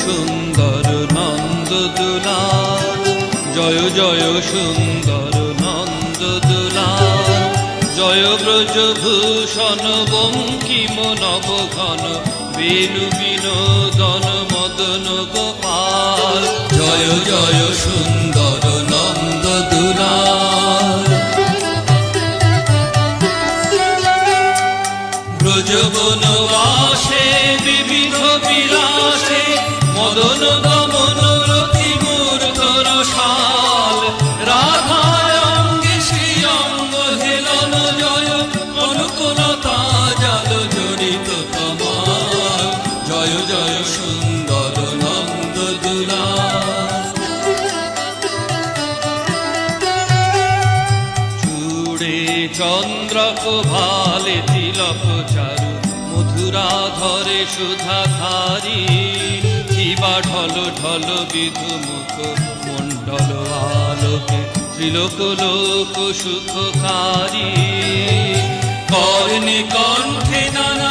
সুন্দর নন্দদুলাল, জয় জয় সুন্দর নন্দদুলাল, জয় ব্রজভূষণ বঙ্কিম নবঘন বেণু বিনোদন মদন গোপাল, জয় জয় সুন্দর নন্দদুলাল। ব্রজবনবাসে বিবিধ বিলাসে মদন দমন রতি মূর্ধর শাল, রাধার অঙ্গে শ্রী অঙ্গ হেলন জয় অনুকূলতা জাল জড়িত কমাল, জয় জয় সুন্দর নন্দদুলাল। চূড়ে চন্দ্রক ভালে তিলক চারু মধুরা ধরে সুধাধারী, শিবা ঢল ঢল বিধুমুখ মণ্ডল আলোকে ত্রিলোক লোক সুখকারী, কর্ণে কণ্ঠে নানা